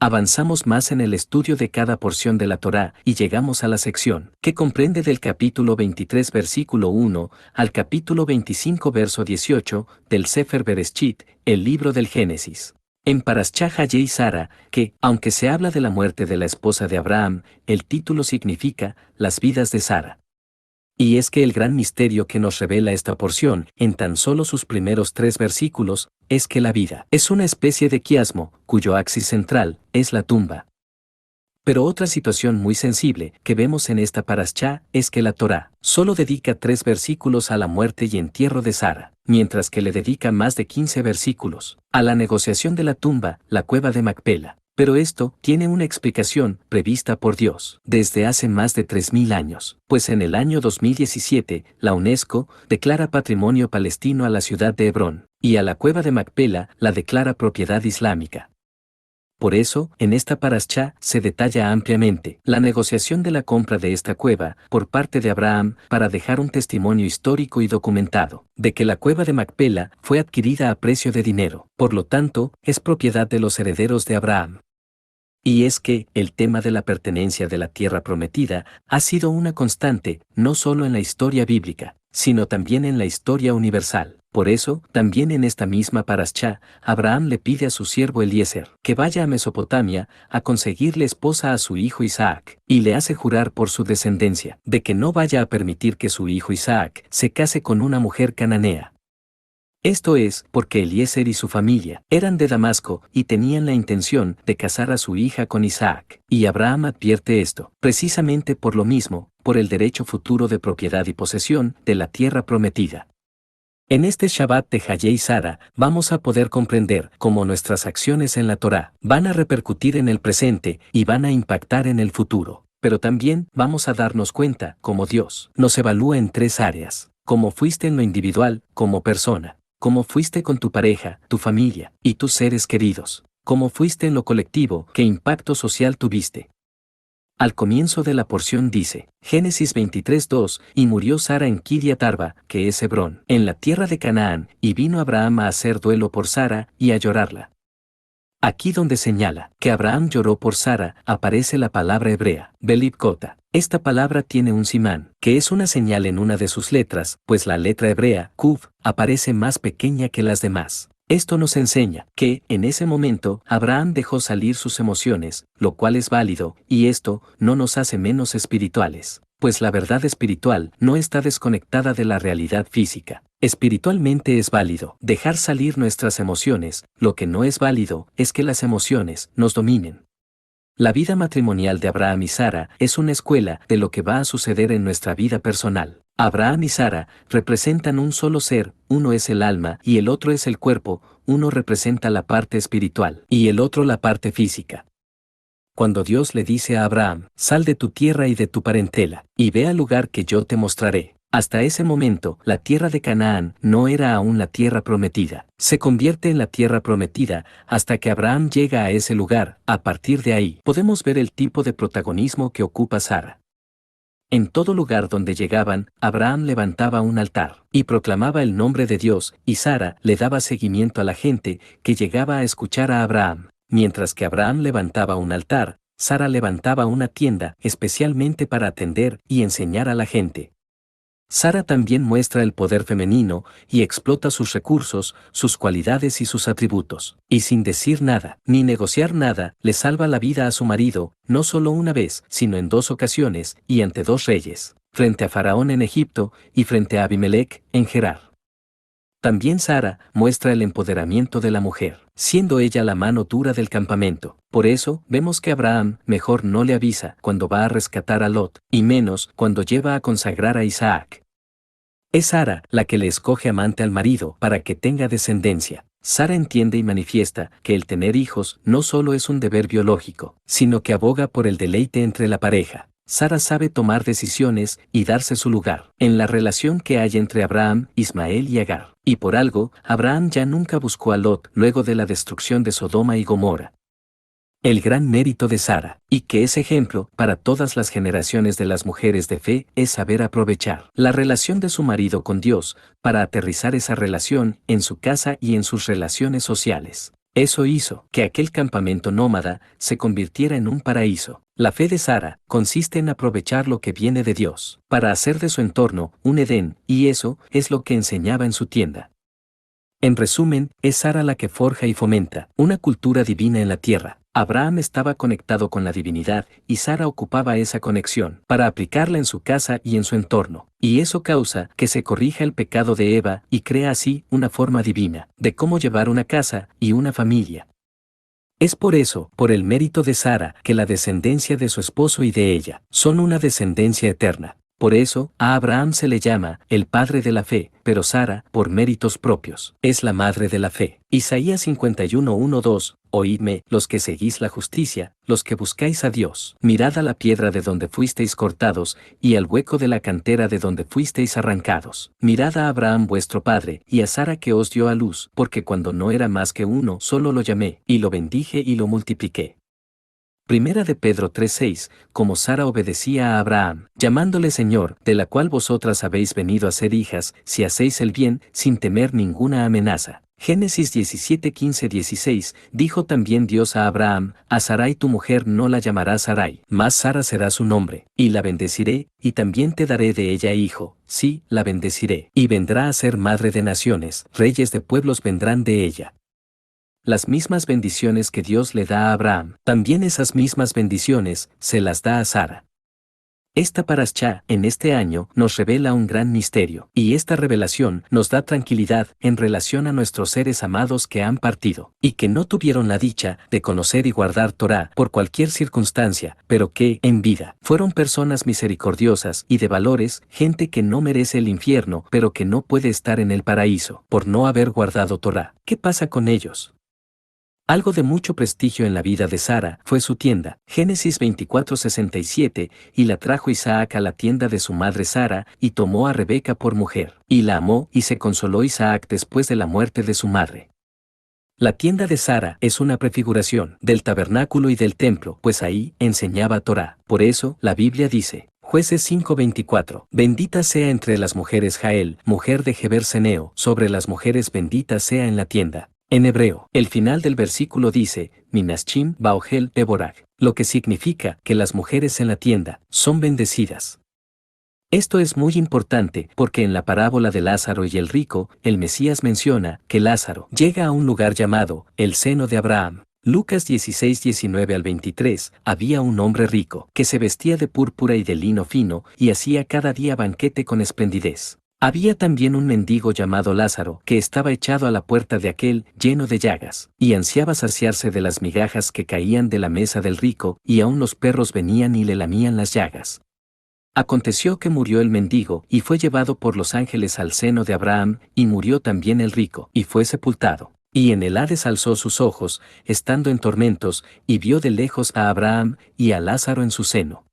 Avanzamos más en el estudio de cada porción de la Torá y llegamos a la sección que comprende del capítulo 23 versículo 1 al capítulo 25 verso 18 del Sefer Bereshit, el libro del Génesis. En Parashá Hayei Sara, que, aunque se habla de la muerte de la esposa de Abraham, el título significa las vidas de Sara. Y es que el gran misterio que nos revela esta porción, en tan solo sus primeros 3 versículos, es que la vida es una especie de quiasmo, cuyo axis central es la tumba. Pero otra situación muy sensible que vemos en esta parashá es que la Torá solo dedica 3 versículos a la muerte y entierro de Sara, mientras que le dedica más de 15 versículos a la negociación de la tumba, la cueva de Macpela. Pero esto tiene una explicación prevista por Dios desde hace más de 3000 años, pues en el año 2017, la UNESCO declara patrimonio palestino a la ciudad de Hebrón, y a la cueva de Macpela la declara propiedad islámica. Por eso, en esta parashá se detalla ampliamente la negociación de la compra de esta cueva por parte de Abraham para dejar un testimonio histórico y documentado de que la cueva de Macpela fue adquirida a precio de dinero, por lo tanto, es propiedad de los herederos de Abraham. Y es que el tema de la pertenencia de la tierra prometida ha sido una constante, no solo en la historia bíblica, sino también en la historia universal. Por eso, también en esta misma parashá, Abraham le pide a su siervo Eliezer que vaya a Mesopotamia a conseguirle esposa a su hijo Isaac, y le hace jurar por su descendencia de que no vaya a permitir que su hijo Isaac se case con una mujer cananea. Esto es porque Eliezer y su familia eran de Damasco y tenían la intención de casar a su hija con Isaac, y Abraham advierte esto, precisamente por lo mismo, por el derecho futuro de propiedad y posesión de la tierra prometida. En este Shabbat de Hayei Sara vamos a poder comprender cómo nuestras acciones en la Torá van a repercutir en el presente y van a impactar en el futuro. Pero también vamos a darnos cuenta cómo Dios nos evalúa en 3 áreas: cómo fuiste en lo individual, como persona; cómo fuiste con tu pareja, tu familia y tus seres queridos; cómo fuiste en lo colectivo, qué impacto social tuviste. Al comienzo de la porción dice, Génesis 23:2, y murió Sara en Kiriat Arba, que es Hebrón, en la tierra de Canaán, y vino Abraham a hacer duelo por Sara y a llorarla. Aquí donde señala que Abraham lloró por Sara, aparece la palabra hebrea, belibkota. Esta palabra tiene un simán, que es una señal en una de sus letras, pues la letra hebrea, kuv, aparece más pequeña que las demás. Esto nos enseña que, en ese momento, Abraham dejó salir sus emociones, lo cual es válido, y esto no nos hace menos espirituales, pues la verdad espiritual no está desconectada de la realidad física. Espiritualmente es válido dejar salir nuestras emociones, lo que no es válido es que las emociones nos dominen. La vida matrimonial de Abraham y Sara es una escuela de lo que va a suceder en nuestra vida personal. Abraham y Sara representan un solo ser, uno es el alma y el otro es el cuerpo, uno representa la parte espiritual y el otro la parte física. Cuando Dios le dice a Abraham, sal de tu tierra y de tu parentela, y ve al lugar que yo te mostraré. Hasta ese momento, la tierra de Canaán no era aún la tierra prometida. Se convierte en la tierra prometida hasta que Abraham llega a ese lugar. A partir de ahí, podemos ver el tipo de protagonismo que ocupa Sara. En todo lugar donde llegaban, Abraham levantaba un altar y proclamaba el nombre de Dios, y Sara le daba seguimiento a la gente que llegaba a escuchar a Abraham. Mientras que Abraham levantaba un altar, Sara levantaba una tienda especialmente para atender y enseñar a la gente. Sara también muestra el poder femenino y explota sus recursos, sus cualidades y sus atributos. Y sin decir nada, ni negociar nada, le salva la vida a su marido, no solo una vez, sino en 2 ocasiones, y ante 2 reyes, frente a Faraón en Egipto y frente a Abimelech en Gerar. También Sara muestra el empoderamiento de la mujer, siendo ella la mano dura del campamento. Por eso, vemos que Abraham mejor no le avisa cuando va a rescatar a Lot, y menos cuando lleva a consagrar a Isaac. Es Sara la que le escoge amante al marido para que tenga descendencia. Sara entiende y manifiesta que el tener hijos no solo es un deber biológico, sino que aboga por el deleite entre la pareja. Sara sabe tomar decisiones y darse su lugar en la relación que hay entre Abraham, Ismael y Agar. Y por algo, Abraham ya nunca buscó a Lot luego de la destrucción de Sodoma y Gomorra. El gran mérito de Sara, y que es ejemplo para todas las generaciones de las mujeres de fe, es saber aprovechar la relación de su marido con Dios para aterrizar esa relación en su casa y en sus relaciones sociales. Eso hizo que aquel campamento nómada se convirtiera en un paraíso. La fe de Sara consiste en aprovechar lo que viene de Dios para hacer de su entorno un Edén, y eso es lo que enseñaba en su tienda. En resumen, es Sara la que forja y fomenta una cultura divina en la tierra. Abraham estaba conectado con la divinidad y Sara ocupaba esa conexión para aplicarla en su casa y en su entorno. Y eso causa que se corrija el pecado de Eva y crea así una forma divina de cómo llevar una casa y una familia. Es por eso, por el mérito de Sara, que la descendencia de su esposo y de ella son una descendencia eterna. Por eso, a Abraham se le llama el padre de la fe, pero Sara, por méritos propios, es la madre de la fe. Isaías 51:1-2, oídme, los que seguís la justicia, los que buscáis a Dios. Mirad a la piedra de donde fuisteis cortados, y al hueco de la cantera de donde fuisteis arrancados. Mirad a Abraham vuestro padre, y a Sara que os dio a luz, porque cuando no era más que uno, solo lo llamé, y lo bendije y lo multipliqué. Primera de Pedro 3:6, como Sara obedecía a Abraham, llamándole Señor, de la cual vosotras habéis venido a ser hijas, si hacéis el bien, sin temer ninguna amenaza. Génesis 17:15-16, dijo también Dios a Abraham, a Sarai tu mujer no la llamarás Sarai, mas Sara será su nombre, y la bendeciré, y también te daré de ella hijo, sí, la bendeciré, y vendrá a ser madre de naciones, reyes de pueblos vendrán de ella. Las mismas bendiciones que Dios le da a Abraham, también esas mismas bendiciones se las da a Sara. Esta parashá, en este año, nos revela un gran misterio, y esta revelación nos da tranquilidad en relación a nuestros seres amados que han partido, y que no tuvieron la dicha de conocer y guardar Torá por cualquier circunstancia, pero que, en vida, fueron personas misericordiosas y de valores, gente que no merece el infierno, pero que no puede estar en el paraíso, por no haber guardado Torá. ¿Qué pasa con ellos? Algo de mucho prestigio en la vida de Sara fue su tienda, Génesis 24:67, y la trajo Isaac a la tienda de su madre Sara, y tomó a Rebeca por mujer, y la amó, y se consoló Isaac después de la muerte de su madre. La tienda de Sara es una prefiguración del tabernáculo y del templo, pues ahí enseñaba Torá. Por eso, la Biblia dice, Jueces 5:24, bendita sea entre las mujeres Jael, mujer de Geber Seneo, sobre las mujeres bendita sea en la tienda. En hebreo, el final del versículo dice, Minaschim Baogel Eborag, lo que significa que las mujeres en la tienda son bendecidas. Esto es muy importante porque en la parábola de Lázaro y el rico, el Mesías menciona que Lázaro llega a un lugar llamado el seno de Abraham. Lucas 16:19-23, había un hombre rico que se vestía de púrpura y de lino fino y hacía cada día banquete con esplendidez. Había también un mendigo llamado Lázaro, que estaba echado a la puerta de aquel, lleno de llagas, y ansiaba saciarse de las migajas que caían de la mesa del rico, y aun los perros venían y le lamían las llagas. Aconteció que murió el mendigo, y fue llevado por los ángeles al seno de Abraham, y murió también el rico, y fue sepultado. Y en el Hades alzó sus ojos, estando en tormentos, y vio de lejos a Abraham, y a Lázaro en su seno.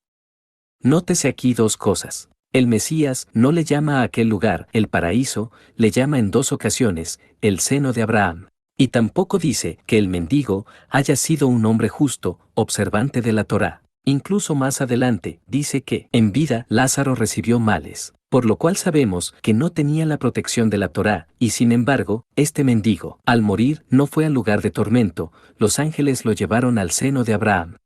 Nótese aquí dos cosas. El Mesías no le llama a aquel lugar el paraíso, le llama en dos ocasiones el seno de Abraham. Y tampoco dice que el mendigo haya sido un hombre justo, observante de la Torá. Incluso más adelante dice que en vida Lázaro recibió males, por lo cual sabemos que no tenía la protección de la Torá, y sin embargo, este mendigo, al morir, no fue al lugar de tormento, los ángeles lo llevaron al seno de Abraham.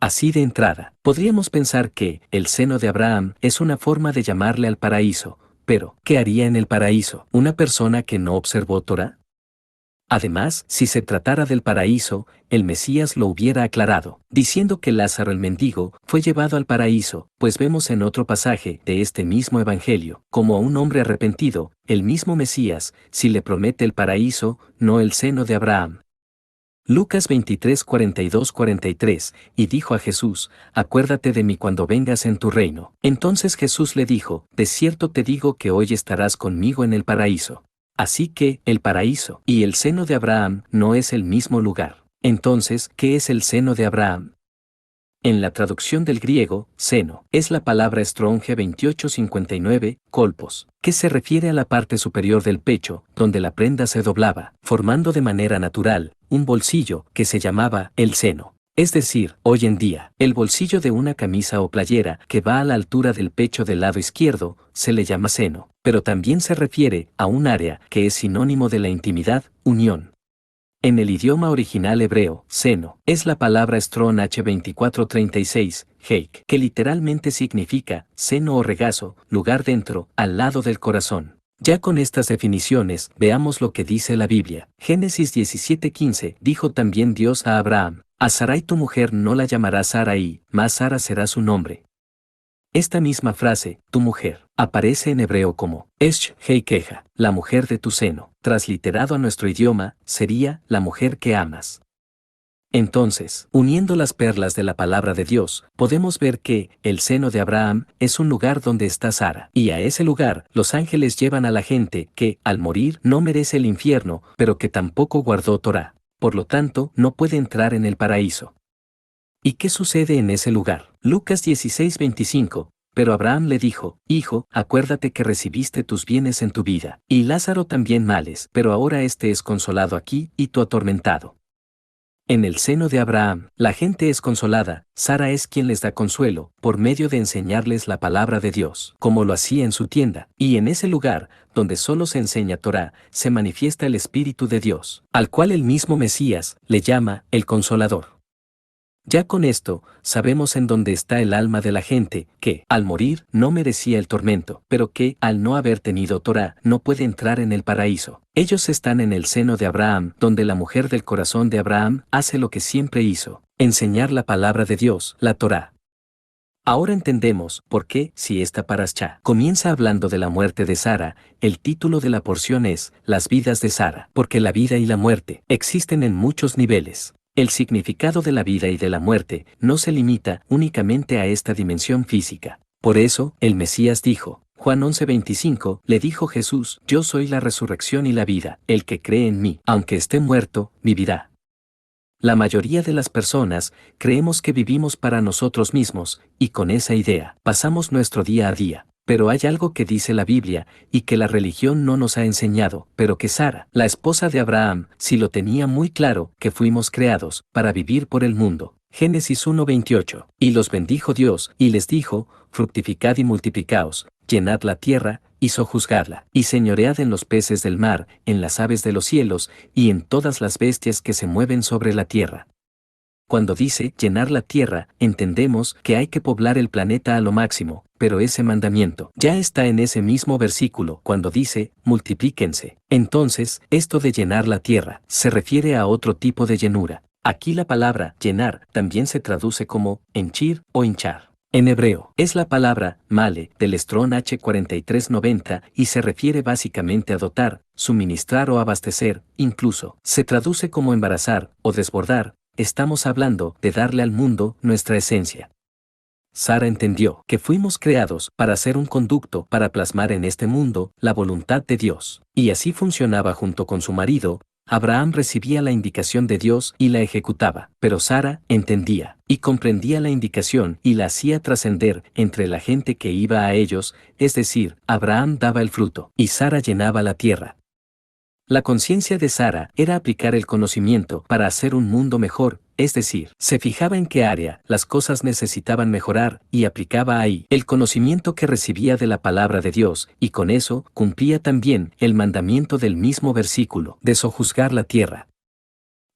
Así de entrada, podríamos pensar que el seno de Abraham es una forma de llamarle al paraíso, pero ¿qué haría en el paraíso una persona que no observó Torá? Además, si se tratara del paraíso, el Mesías lo hubiera aclarado, diciendo que Lázaro el mendigo fue llevado al paraíso, pues vemos en otro pasaje de este mismo evangelio, como a un hombre arrepentido, el mismo Mesías, si le promete el paraíso, no el seno de Abraham. Lucas 23:42-43, y dijo a Jesús, acuérdate de mí cuando vengas en tu reino. Entonces Jesús le dijo, de cierto te digo que hoy estarás conmigo en el paraíso. Así que, el paraíso y el seno de Abraham no es el mismo lugar. Entonces, ¿qué es el seno de Abraham? En la traducción del griego, seno, es la palabra Strong 2859, kolpos, que se refiere a la parte superior del pecho, donde la prenda se doblaba, formando de manera natural un bolsillo que se llamaba el seno. Es decir, hoy en día, el bolsillo de una camisa o playera que va a la altura del pecho del lado izquierdo, se le llama seno, pero también se refiere a un área que es sinónimo de la intimidad, unión. En el idioma original hebreo, seno, es la palabra Strong H2436, Heik, que literalmente significa seno o regazo, lugar dentro, al lado del corazón. Ya con estas definiciones, veamos lo que dice la Biblia. Génesis 17:15, dijo también Dios a Abraham, a Sarai tu mujer no la llamarás Sarai, mas Sara será su nombre. Esta misma frase, tu mujer, aparece en hebreo como Esh Heikeja, la mujer de tu seno. Transliterado a nuestro idioma, sería la mujer que amas. Entonces, uniendo las perlas de la palabra de Dios, podemos ver que el seno de Abraham es un lugar donde está Sara. Y a ese lugar, los ángeles llevan a la gente que, al morir, no merece el infierno, pero que tampoco guardó Torá. Por lo tanto, no puede entrar en el paraíso. ¿Y qué sucede en ese lugar? Lucas 16:25. Pero Abraham le dijo, Hijo, acuérdate que recibiste tus bienes en tu vida, y Lázaro también males, pero ahora éste es consolado aquí, y tú atormentado. En el seno de Abraham, la gente es consolada, Sara es quien les da consuelo, por medio de enseñarles la palabra de Dios, como lo hacía en su tienda, y en ese lugar, donde solo se enseña Torá, se manifiesta el Espíritu de Dios, al cual el mismo Mesías le llama el Consolador. Ya con esto, sabemos en dónde está el alma de la gente, que, al morir, no merecía el tormento, pero que, al no haber tenido Torá, no puede entrar en el paraíso. Ellos están en el seno de Abraham, donde la mujer del corazón de Abraham hace lo que siempre hizo, enseñar la palabra de Dios, la Torá. Ahora entendemos por qué, si esta parashá comienza hablando de la muerte de Sara, el título de la porción es Las vidas de Sara, porque la vida y la muerte existen en muchos niveles. El significado de la vida y de la muerte no se limita únicamente a esta dimensión física. Por eso, el Mesías dijo, Juan 11:25, le dijo Jesús, Yo soy la resurrección y la vida, el que cree en mí, aunque esté muerto, vivirá. La mayoría de las personas creemos que vivimos para nosotros mismos, y con esa idea pasamos nuestro día a día. Pero hay algo que dice la Biblia, y que la religión no nos ha enseñado, pero que Sara, la esposa de Abraham, sí lo tenía muy claro, que fuimos creados para vivir por el mundo. Génesis 1:28. Y los bendijo Dios, y les dijo, fructificad y multiplicaos, llenad la tierra, y sojuzgadla, y señoread en los peces del mar, en las aves de los cielos, y en todas las bestias que se mueven sobre la tierra. Cuando dice llenar la tierra, entendemos que hay que poblar el planeta a lo máximo, pero ese mandamiento ya está en ese mismo versículo cuando dice, multiplíquense. Entonces, esto de llenar la tierra se refiere a otro tipo de llenura. Aquí la palabra llenar también se traduce como henchir o hinchar. En hebreo, es la palabra male del Strong H4390 y se refiere básicamente a dotar, suministrar o abastecer, incluso se traduce como embarazar o desbordar. Estamos hablando de darle al mundo nuestra esencia. Sara entendió que fuimos creados para ser un conducto para plasmar en este mundo la voluntad de Dios, y así funcionaba junto con su marido. Abraham recibía la indicación de Dios y la ejecutaba, pero Sara entendía y comprendía la indicación y la hacía trascender entre la gente que iba a ellos, es decir, Abraham daba el fruto y Sara llenaba la tierra. La conciencia de Sara era aplicar el conocimiento para hacer un mundo mejor, es decir, se fijaba en qué área las cosas necesitaban mejorar y aplicaba ahí el conocimiento que recibía de la palabra de Dios, y con eso cumplía también el mandamiento del mismo versículo de sojuzgar la tierra.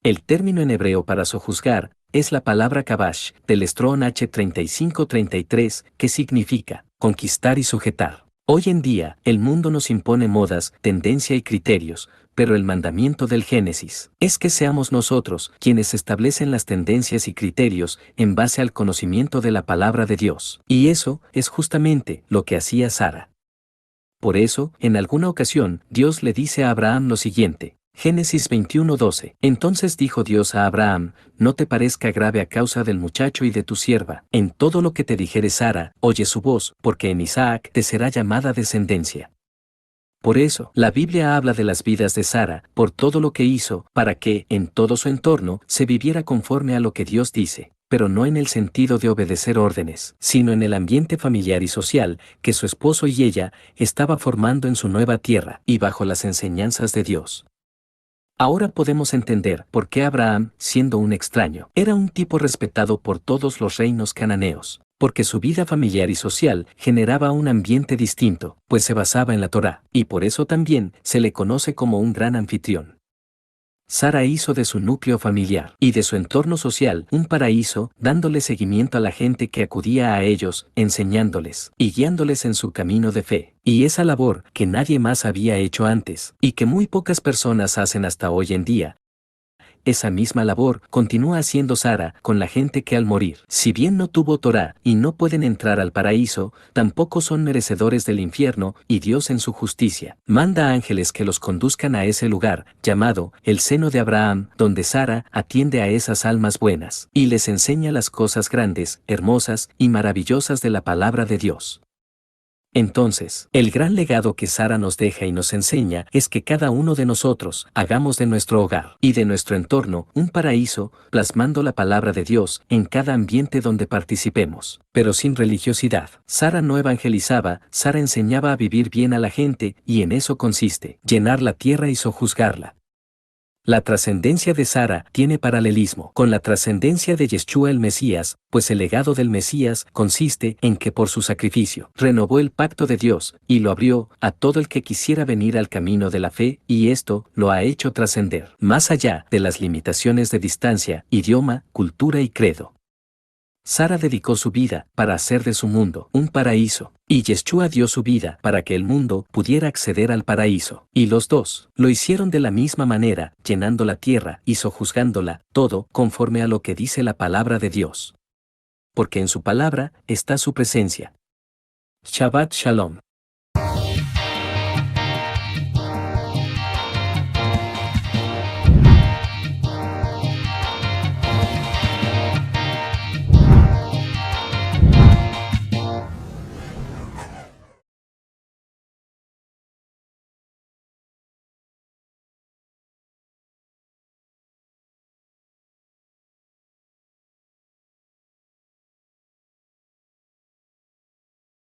El término en hebreo para sojuzgar es la palabra kabash del Strong H3533, que significa conquistar y sujetar. Hoy en día, el mundo nos impone modas, tendencia y criterios, pero el mandamiento del Génesis es que seamos nosotros quienes establecen las tendencias y criterios en base al conocimiento de la palabra de Dios. Y eso es justamente lo que hacía Sara. Por eso, en alguna ocasión, Dios le dice a Abraham lo siguiente. Génesis 21:12. Entonces dijo Dios a Abraham, no te parezca grave a causa del muchacho y de tu sierva, en todo lo que te dijere Sara, oye su voz, porque en Isaac te será llamada descendencia. Por eso, la Biblia habla de las vidas de Sara, por todo lo que hizo, para que, en todo su entorno, se viviera conforme a lo que Dios dice, pero no en el sentido de obedecer órdenes, sino en el ambiente familiar y social que su esposo y ella estaba formando en su nueva tierra, y bajo las enseñanzas de Dios. Ahora podemos entender por qué Abraham, siendo un extraño, era un tipo respetado por todos los reinos cananeos, porque su vida familiar y social generaba un ambiente distinto, pues se basaba en la Torá, y por eso también se le conoce como un gran anfitrión. Sara hizo de su núcleo familiar y de su entorno social un paraíso, dándole seguimiento a la gente que acudía a ellos, enseñándoles y guiándoles en su camino de fe. Y esa labor que nadie más había hecho antes, y que muy pocas personas hacen hasta hoy en día. Esa misma labor continúa haciendo Sara con la gente que al morir, si bien no tuvo Torá y no pueden entrar al paraíso, tampoco son merecedores del infierno, y Dios en su justicia manda ángeles que los conduzcan a ese lugar, llamado el seno de Abraham, donde Sara atiende a esas almas buenas, y les enseña las cosas grandes, hermosas y maravillosas de la palabra de Dios. Entonces, el gran legado que Sara nos deja y nos enseña es que cada uno de nosotros hagamos de nuestro hogar y de nuestro entorno un paraíso, plasmando la palabra de Dios en cada ambiente donde participemos, pero sin religiosidad. Sara no evangelizaba, Sara enseñaba a vivir bien a la gente, y en eso consiste llenar la tierra y sojuzgarla. La trascendencia de Sara tiene paralelismo con la trascendencia de Yeshua el Mesías, pues el legado del Mesías consiste en que por su sacrificio renovó el pacto de Dios y lo abrió a todo el que quisiera venir al camino de la fe, y esto lo ha hecho trascender más allá de las limitaciones de distancia, idioma, cultura y credo. Sara dedicó su vida para hacer de su mundo un paraíso, y Yeshua dio su vida para que el mundo pudiera acceder al paraíso. Y los dos lo hicieron de la misma manera, llenando la tierra y sojuzgándola, todo conforme a lo que dice la palabra de Dios. Porque en su palabra está su presencia. Shabbat Shalom.